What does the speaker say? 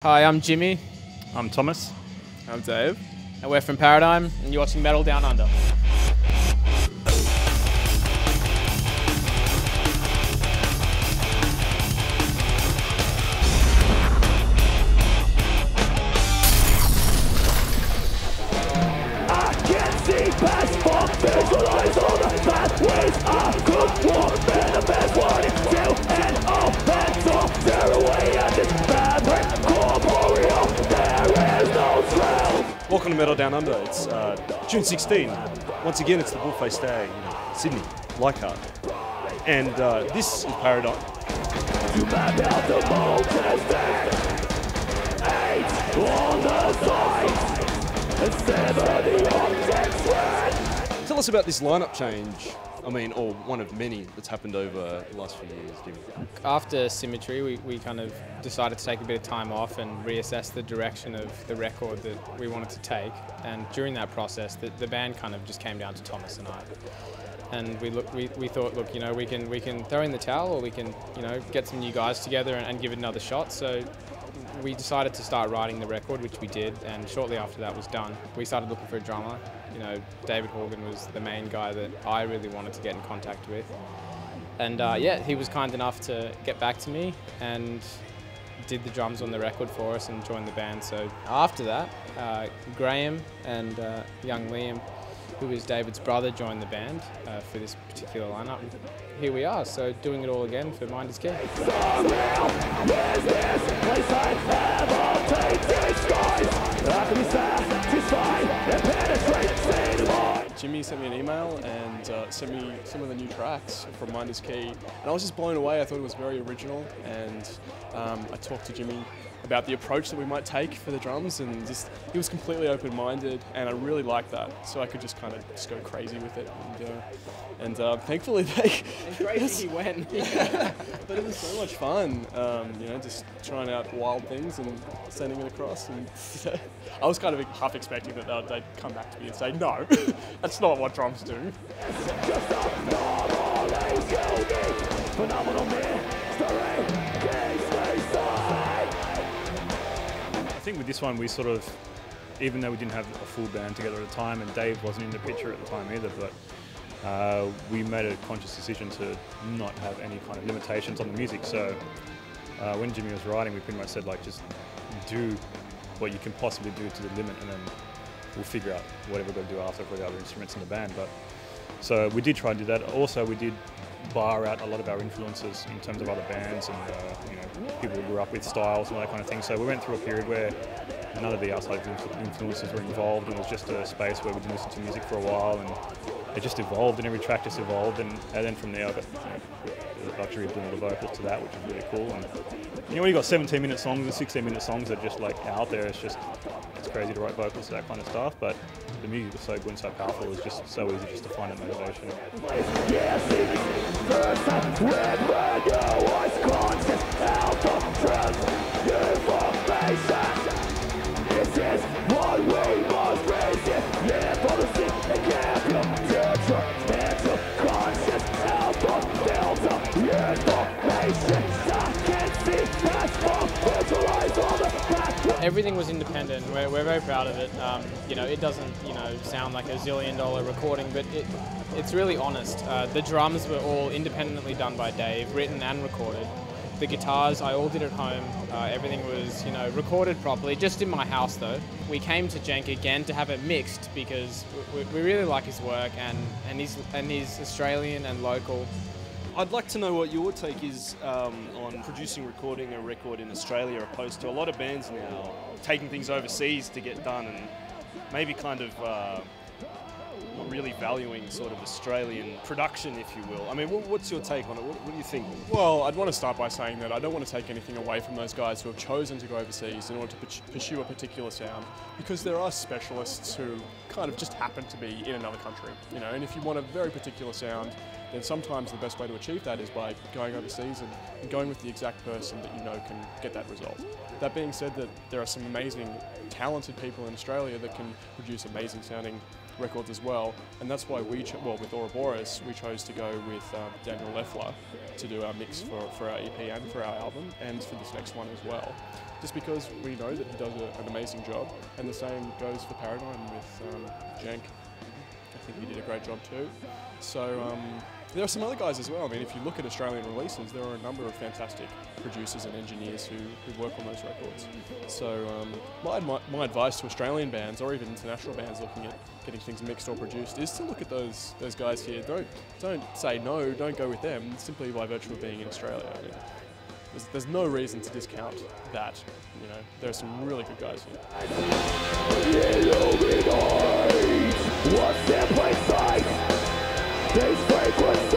Hi, I'm Jimmy. I'm Thomas. I'm Dave. And we're from Paradigm, and you're watching Metal Down Under. I can see past fog, visualize all the pathways I could walk, manifest what it's to and all mental, tear away at this fabric, corporeal, there is no trail. Welcome to Metal Down Under. It's June 16. Once again, it's the Bullface Stag in Sydney, Leichardt. And this is Paradigm. To map out the mountains, 8 on the sides, and 7 the objects red. Tell us about this lineup change. I mean, or one of many that's happened over the last few years, Jimmy. After Symmetry, we kind of decided to take a bit of time off and reassess the direction of the record that we wanted to take. And during that process, the band kind of just came down to Thomas and I. And we thought, look, you know, we can throw in the towel, or we can, you know, get some new guys together and give it another shot. So we decided to start writing the record, which we did, and shortly after that was done, we started looking for a drummer. You know, David Horgan was the main guy that I really wanted to get in contact with. And yeah, he was kind enough to get back to me and did the drums on the record for us and joined the band. So after that, Graham and young Liam, who is David's brother, joined the band for this particular lineup. Here we are, so doing it all again for Mind is King. Jimmy sent me an email and sent me some of the new tracks from Mind is Key, and I was just blown away. I thought it was very original, and I talked to Jimmy about the approach that we might take for the drums, and just he was completely open-minded, and I really liked that. So I could just kind of just go crazy with it, and thankfully they. And crazy he went. Yeah, but it was so much fun, you know, just trying out wild things and sending it across. And I was kind of half expecting that they'd come back to me and say, no, that's not what drums do. I think with this one, we sort of, even though we didn't have a full band together at the time, and Dave wasn't in the picture at the time either, but we made a conscious decision to not have any kind of limitations on the music. So when Jimmy was writing, we pretty much said, like, just do what you can possibly do to the limit, and then we'll figure out whatever we're going to do after for the other instruments in the band. But so we did try and do that. Also, we did bar out a lot of our influences in terms of other bands and you know, people we grew up with, styles and all that kind of thing. So we went through a period where none of the outside influences were involved, and it was just a space where we didn't listen to music for a while, and it just evolved, and every track just evolved, and then from there I got the luxury of doing all the vocals to that, which is really cool. And you know, when you got 17-minute songs and 16-minute songs that are just like out there, it's crazy to write vocals to that kind of stuff. But the music was so good and so powerful, it was just so easy just to find that motivation. Everything was independent. We're very proud of it. You know, it doesn't, you know, sound like a $1 zillion recording, but it's really honest. The drums were all independently done by Dave, written and recorded. The guitars I all did at home. Everything was, you know, recorded properly, just in my house though. We came to Cenk again to have it mixed because we really like his work, and he's Australian and local. I'd like to know what your take is on producing, recording a record in Australia, opposed to a lot of bands now taking things overseas to get done, and maybe kind of not really valuing sort of Australian production, if you will. I mean, what's your take on it? What do you think? Well, I'd want to start by saying that I don't want to take anything away from those guys who have chosen to go overseas in order to pursue a particular sound, because there are specialists who kind of just happen to be in another country, you know, and if you want a very particular sound, then sometimes the best way to achieve that is by going overseas and going with the exact person that you know can get that result. That being said, that there are some amazing, talented people in Australia that can produce amazing sounding records as well, and that's why with Ouroboros we chose to go with Daniel Leffler to do our mix for our EP and for our album, and for this next one as well, just because we know that he does an amazing job, and the same goes for Paradigm with Jenk. I think he did a great job too. So there are some other guys as well. I mean, if you look at Australian releases, there are a number of fantastic producers and engineers who work on those records. So my advice to Australian bands, or even international bands looking at getting things mixed or produced, is to look at those guys here. Don't say no, don't go with them, simply by virtue of being in Australia. I mean, there's no reason to discount that. You know, there are some really good guys here. What's their place like? These frequencies